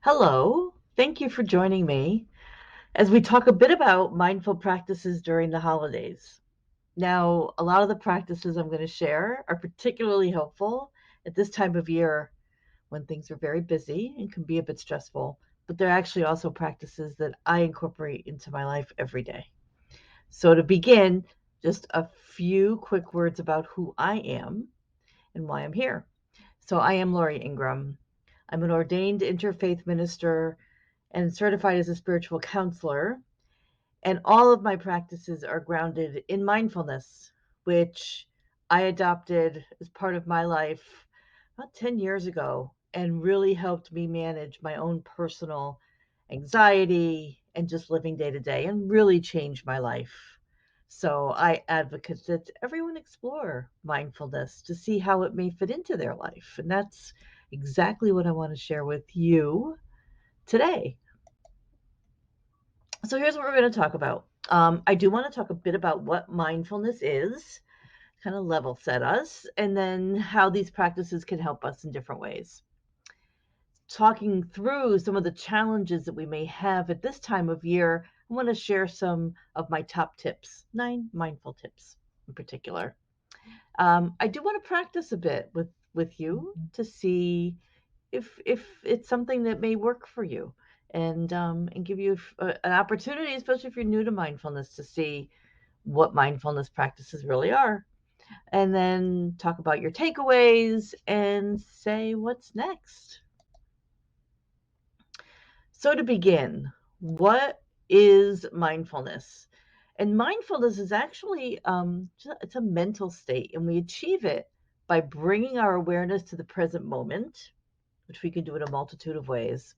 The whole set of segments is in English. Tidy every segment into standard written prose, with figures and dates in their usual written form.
Hello, thank you for joining me as we talk a bit about mindful practices during the holidays. Now, a lot of the practices I'm going to share are particularly helpful at this time of year when things are very busy and can be a bit stressful, but they're actually also practices that I incorporate into my life every day. So, to begin, just a few quick words about who I am and why I'm here. So, I am Lori Ingram. I'm an ordained interfaith minister and certified as a spiritual counselor. And all of my practices are grounded in mindfulness, which I adopted as part of my life about 10 years ago and really helped me manage my own personal anxiety and just living day to day and really changed my life. So I advocate that everyone explore mindfulness to see how it may fit into their life. And that's exactly what I want to share with you today. So here's what we're going to talk about. I do want to talk a bit about what mindfulness is, kind of level set us, and then how these practices can help us in different ways. Talking through some of the challenges that we may have at this time of year, I want to share some of my top tips, 9 mindful tips in particular. I do want to practice a bit with you to see if it's something that may work for you and give you an opportunity, especially if you're new to mindfulness, to see what mindfulness practices really are, and then talk about your takeaways and say what's next. So to begin, what is mindfulness? And mindfulness is actually it's a mental state, and we achieve it by bringing our awareness to the present moment, which we can do in a multitude of ways,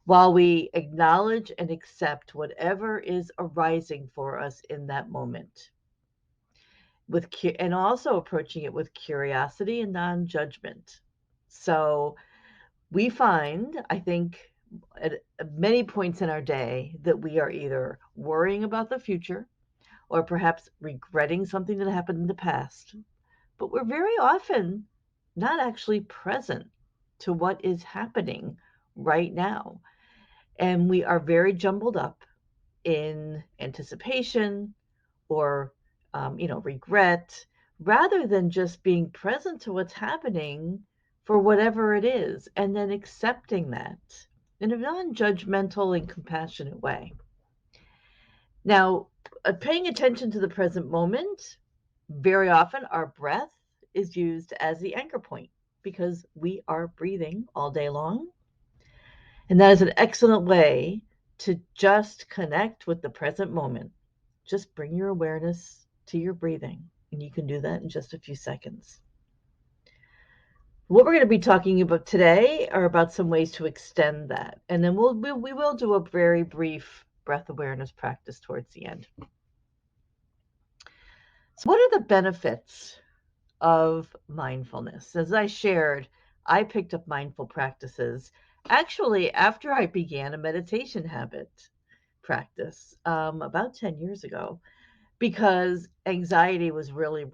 while we acknowledge and accept whatever is arising for us in that moment, and also approaching it with curiosity and non-judgment. So we find, I think, at many points in our day that we are either worrying about the future or perhaps regretting something that happened in the past, but we're very often not actually present to what is happening right now. And we are very jumbled up in anticipation or regret, rather than just being present to what's happening for whatever it is and then accepting that in a non-judgmental and compassionate way. Now, paying attention to the present moment, very often our breath is used as the anchor point because we are breathing all day long. And that is an excellent way to just connect with the present moment. Just bring your awareness to your breathing, and you can do that in just a few seconds. What we're going to be talking about today are about some ways to extend that, and then we will do a very brief breath awareness practice towards the end. So, what are the benefits of mindfulness? As I shared, I picked up mindful practices actually after I began a meditation habit practice about 10 years ago, because anxiety was really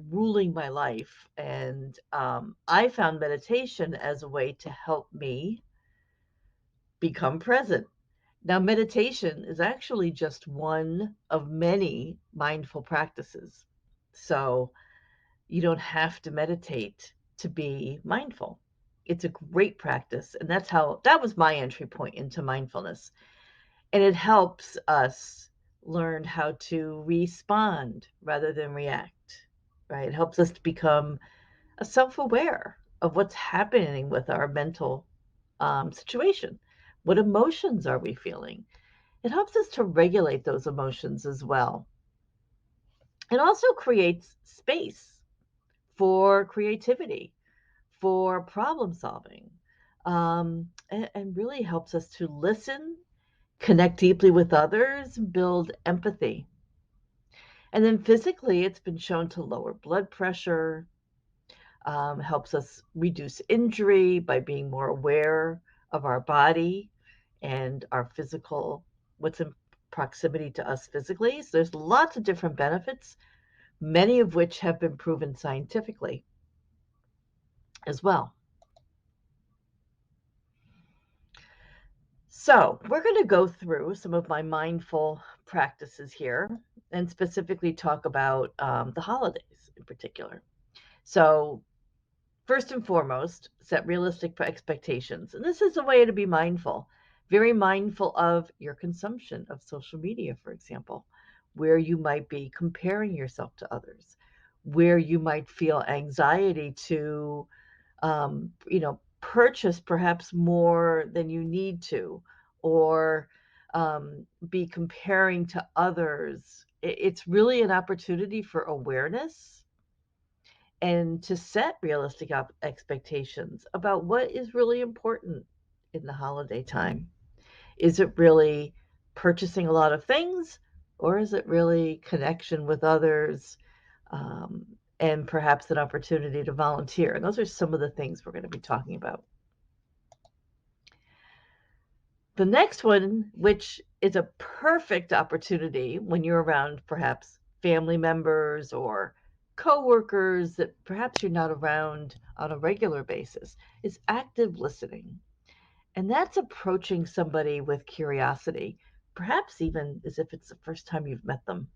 ruling my life. And I found meditation as a way to help me become present. Now, meditation is actually just one of many mindful practices. So you don't have to meditate to be mindful. It's a great practice. And that was my entry point into mindfulness. And it helps us learn how to respond rather than react, right? It helps us to become self-aware of what's happening with our mental situation. What emotions are we feeling? It helps us to regulate those emotions as well. It also creates space for creativity, for problem solving, and really helps us to listen, connect deeply with others, build empathy. And then physically, it's been shown to lower blood pressure, helps us reduce injury by being more aware of our body and our physical, what's in proximity to us physically. So there's lots of different benefits, many of which have been proven scientifically as well. So, we're going to go through some of my mindful practices here and specifically talk about the holidays in particular. So, first and foremost, set realistic expectations. And this is a way to be mindful, very mindful of your consumption of social media, for example, where you might be comparing yourself to others, where you might feel anxiety to purchase perhaps more than you need to, or be comparing to others. It's really an opportunity for awareness and to set realistic expectations about what is really important in the holiday time. Is it really purchasing a lot of things, or is it really connection with others, um, and perhaps an opportunity to volunteer? And those are some of the things we're going to be talking about. The next one, which is a perfect opportunity when you're around perhaps family members or coworkers that perhaps you're not around on a regular basis, is active listening. And that's approaching somebody with curiosity, perhaps even as if it's the first time you've met them.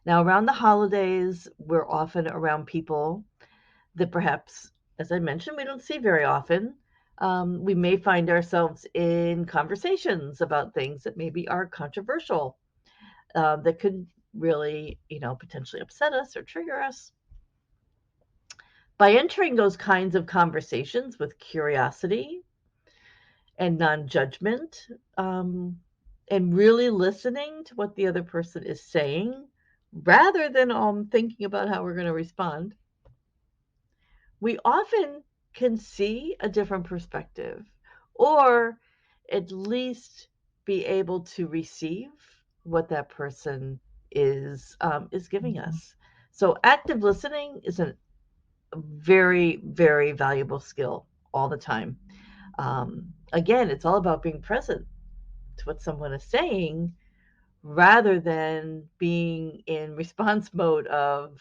Now, around the holidays, we're often around people that perhaps, as I mentioned, we don't see very often. We may find ourselves in conversations about things that maybe are controversial, that could really, potentially upset us or trigger us. By entering those kinds of conversations with curiosity and non judgment, and really listening to what the other person is saying rather than thinking about how we're going to respond, we often can see a different perspective, or at least be able to receive what that person is giving us. So active listening is a very, very valuable skill all the time. Again, it's all about being present to what someone is saying rather than being in response mode of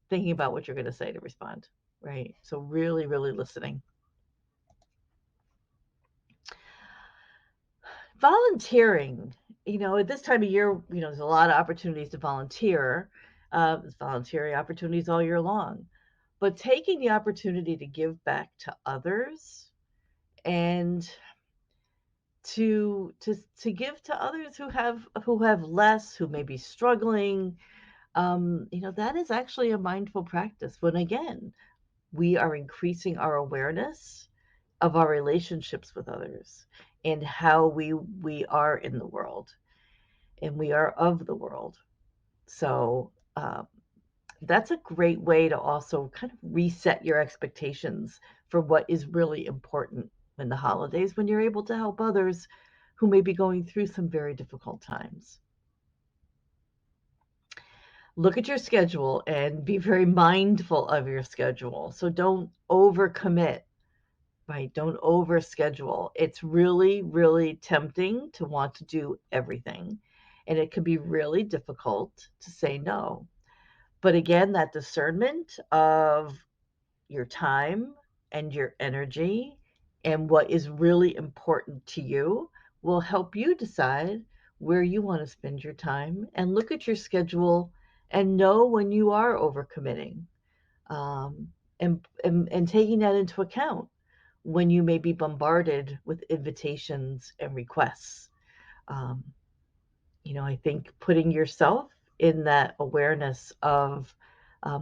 thinking about what you're going to say to respond, right? So really, really listening. Volunteering, at this time of year, there's a lot of opportunities to volunteer. There's volunteering opportunities all year long, but taking the opportunity to give back to others and to give to others who have less, who may be struggling, that is actually a mindful practice when, again, we are increasing our awareness of our relationships with others and how we are in the world, and we are of the world. So that's a great way to also kind of reset your expectations for what is really important in the holidays when you're able to help others who may be going through some very difficult times. Look at your schedule and be very mindful of your schedule. So don't overcommit, right? Don't overschedule. It's really, really tempting to want to do everything, and it can be really difficult to say no. But again, that discernment of your time and your energy and what is really important to you will help you decide where you want to spend your time, and look at your schedule and know when you are overcommitting, um, and taking that into account when you may be bombarded with invitations and requests. Um, I think putting yourself in that awareness of,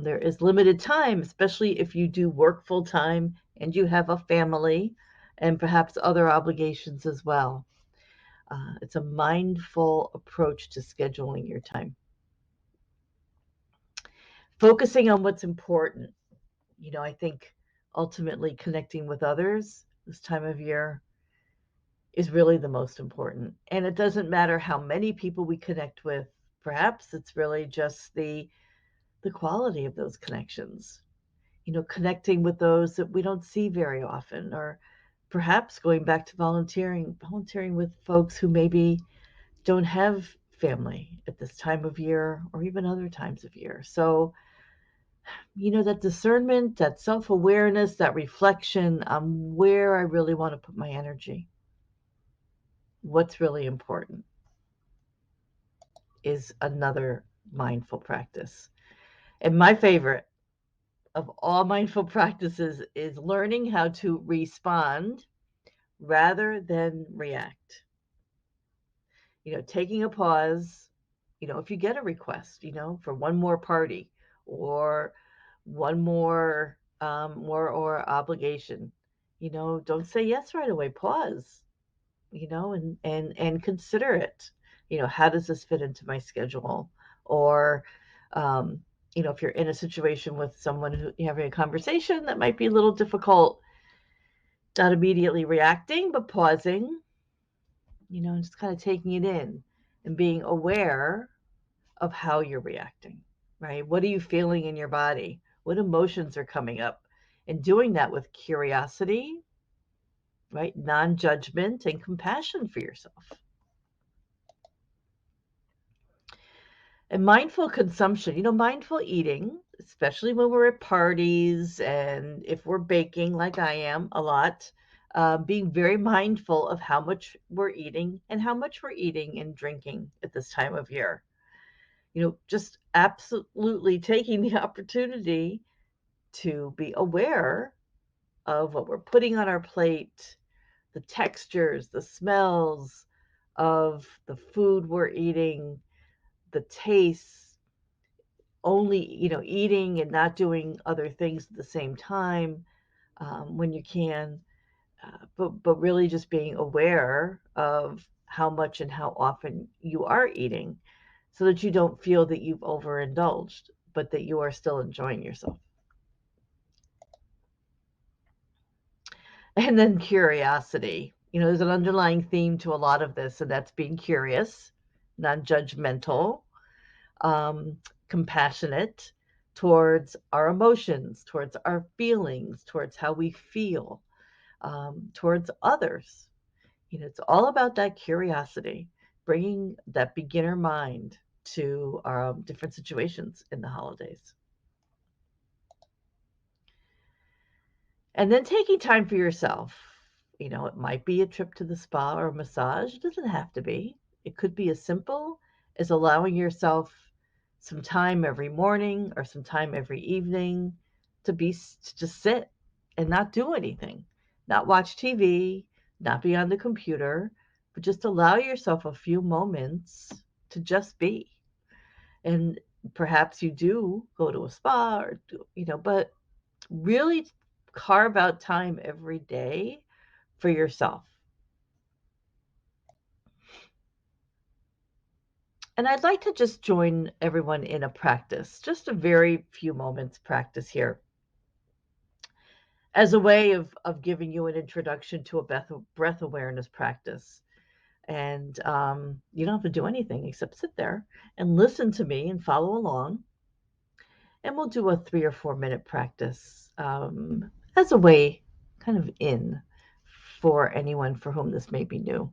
there is limited time, especially if you do work full time and you have a family and perhaps other obligations as well. It's a mindful approach to scheduling your time. Focusing on what's important. I think ultimately connecting with others this time of year is really the most important. And it doesn't matter how many people we connect with. Perhaps it's really just the quality of those connections. Connecting with those that we don't see very often, or perhaps going back to volunteering with folks who maybe don't have family at this time of year or even other times of year. So, that discernment, that self-awareness, that reflection on where I really want to put my energy. what's really important is another mindful practice. And my favorite of all mindful practices is learning how to respond rather than react. Taking a pause, if you get a request, for one more party or one more or obligation, don't say yes right away. Pause, and consider it. How does this fit into my schedule? Or, um, if you're in a situation with someone who you're having a conversation that might be a little difficult, not immediately reacting, but pausing, and just kind of taking it in and being aware of how you're reacting, right? What are you feeling in your body? What emotions are coming up? And doing that with curiosity, right? Non judgment and compassion for yourself. And mindful consumption, mindful eating, especially when we're at parties and if we're baking, like I am a lot, being very mindful of how much we're eating and how much we're eating and drinking at this time of year. Just absolutely taking the opportunity to be aware of what we're putting on our plate, the textures, the smells of the food we're eating, the tastes, only, eating and not doing other things at the same time when you can, but really just being aware of how much and how often you are eating so that you don't feel that you've overindulged, but that you are still enjoying yourself. And then curiosity. There's an underlying theme to a lot of this, and that's being curious, non judgmental, um, compassionate towards our emotions, towards our feelings, towards how we feel, towards others. It's all about that curiosity, bringing that beginner mind to different situations in the holidays. And then taking time for yourself. It might be a trip to the spa or a massage. It doesn't have to be. It could be as simple as allowing yourself some time every morning or some time every evening to just sit and not do anything, not watch TV, not be on the computer, but just allow yourself a few moments to just be. And perhaps you do go to a spa or but really carve out time every day for yourself. And I'd like to just join everyone in a practice, just a very few moments practice here, as a way of giving you an introduction to a breath awareness practice. And you don't have to do anything except sit there and listen to me and follow along. And we'll do a 3 or 4 minute practice as a way kind of in for anyone for whom this may be new.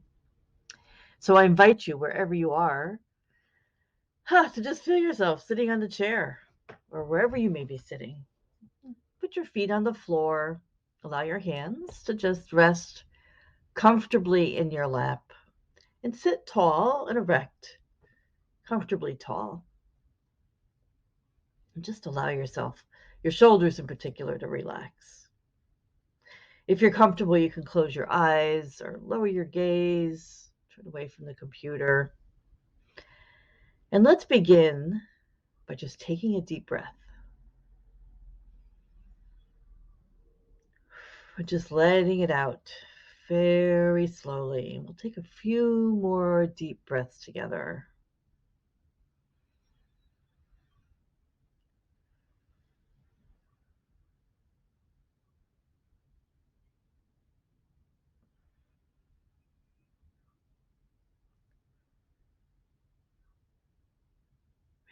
So I invite you, wherever you are, to just feel yourself sitting on the chair or wherever you may be sitting. Put your feet on the floor. Allow your hands to just rest comfortably in your lap and sit tall and erect, comfortably tall. And just allow yourself, your shoulders in particular, to relax. If you're comfortable, you can close your eyes or lower your gaze, turn away from the computer. And let's begin by just taking a deep breath. We're just letting it out very slowly. We'll take a few more deep breaths together.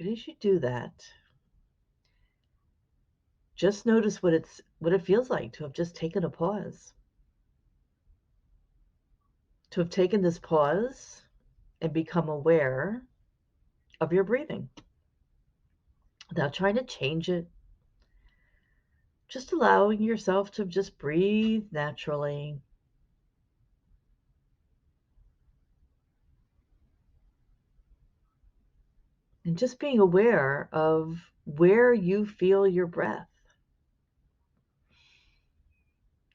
But as you do that, just notice what it feels like to have just taken a pause. To have taken this pause and become aware of your breathing without trying to change it. Just allowing yourself to just breathe naturally. And just being aware of where you feel your breath.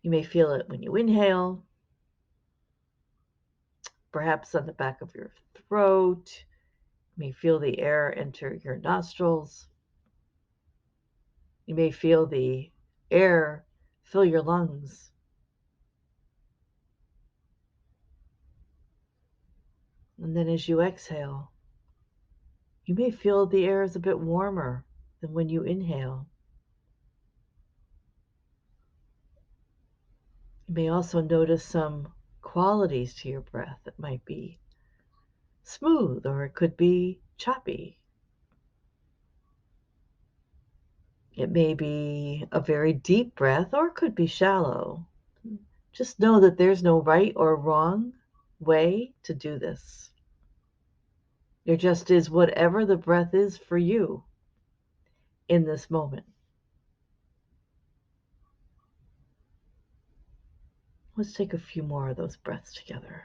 You may feel it when you inhale, perhaps on the back of your throat. You may feel the air enter your nostrils. You may feel the air fill your lungs. And then as you exhale, you may feel the air is a bit warmer than when you inhale. You may also notice some qualities to your breath that might be smooth or it could be choppy. It may be a very deep breath or it could be shallow. Just know that there's no right or wrong way to do this. There just is whatever the breath is for you in this moment. Let's take a few more of those breaths together.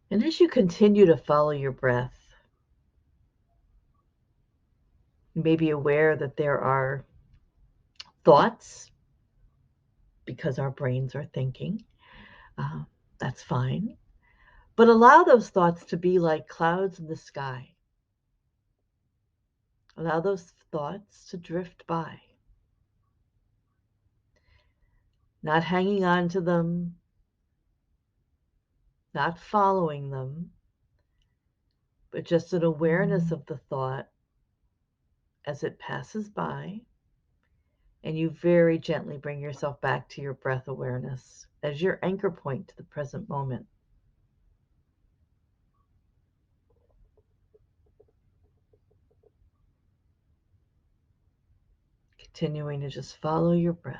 And as you continue to follow your breath, you may be aware that there are thoughts because our brains are thinking. Uh, that's fine. But allow those thoughts to be like clouds in the sky. Allow those thoughts to drift by, not hanging on to them, not following them, but just an awareness of the thought as it passes by. And you very gently bring yourself back to your breath awareness as your anchor point to the present moment. Continuing to just follow your breath.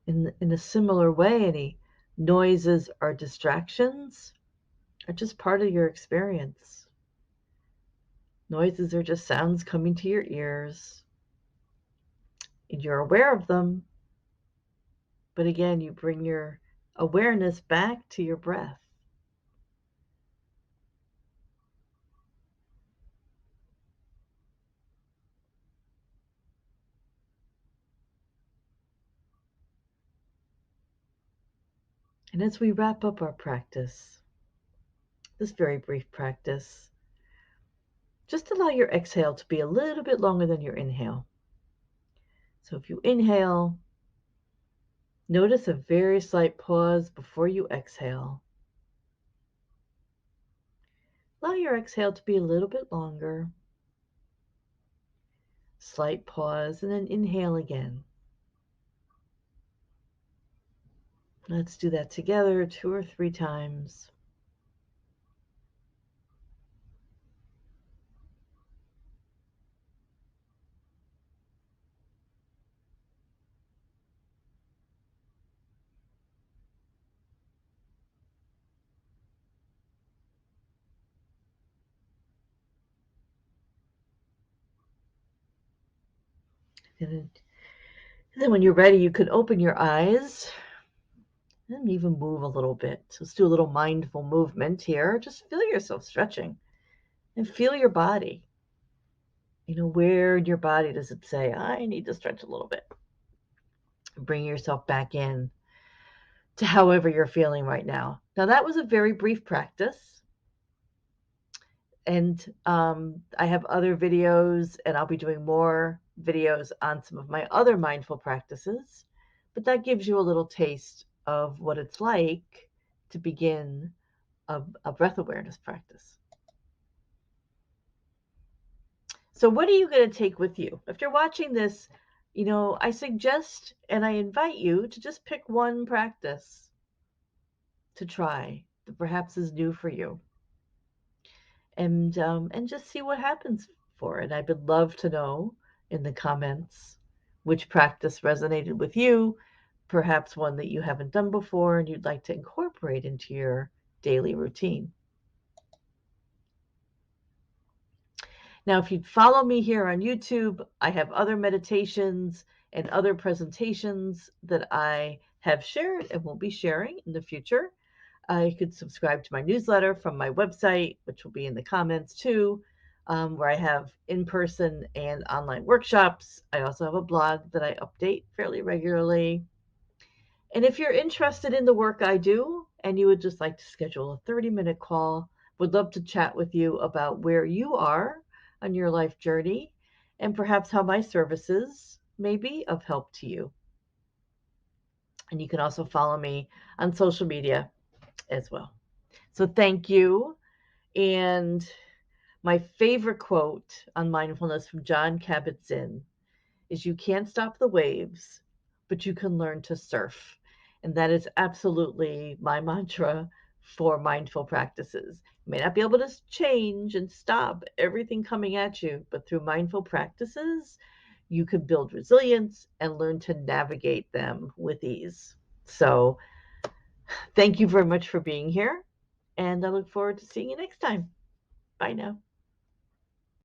In a similar way, any noises or distractions are just part of your experience. Noises are just sounds coming to your ears, and you're aware of them. But again, you bring your awareness back to your breath. And as we wrap up our practice, this very brief practice, just allow your exhale to be a little bit longer than your inhale. So if you inhale, notice a very slight pause before you exhale. Allow your exhale to be a little bit longer. Slight pause and then inhale again. Let's do that together 2 or 3 times. And then when you're ready, you can open your eyes and even move a little bit. So let's do a little mindful movement here. Just feel yourself stretching and feel your body. Where in your body does it say, I need to stretch a little bit? Bring yourself back in to however you're feeling right now. Now, that was a very brief practice. And I have other videos, and I'll be doing more videos on some of my other mindful practices. But that gives you a little taste of what it's like to begin a breath awareness practice. So what are you going to take with you? If you're watching this, I suggest and I invite you to just pick one practice to try that perhaps is new for you, and just see what happens for it. I would love to know in the comments which practice resonated with you, perhaps one that you haven't done before and you'd like to incorporate into your daily routine. Now, if you'd follow me here on YouTube, I have other meditations and other presentations that I have shared and will be sharing in the future. You could subscribe to my newsletter from my website, which will be in the comments too, where I have in person and online workshops. I also have a blog that I update fairly regularly. And if you're interested in the work I do and you would just like to schedule a 30-minute call, would love to chat with you about where you are on your life journey and perhaps how my services may be of help to you. And you can also follow me on social media as well. So thank you. And my favorite quote on mindfulness from John Kabat-Zinn is, you can't stop the waves, but you can learn to surf. And that is absolutely my mantra for mindful practices. You may not be able to change and stop everything coming at you, but through mindful practices, you can build resilience and learn to navigate them with ease. So, thank you very much for being here, and I look forward to seeing you next time. Bye now.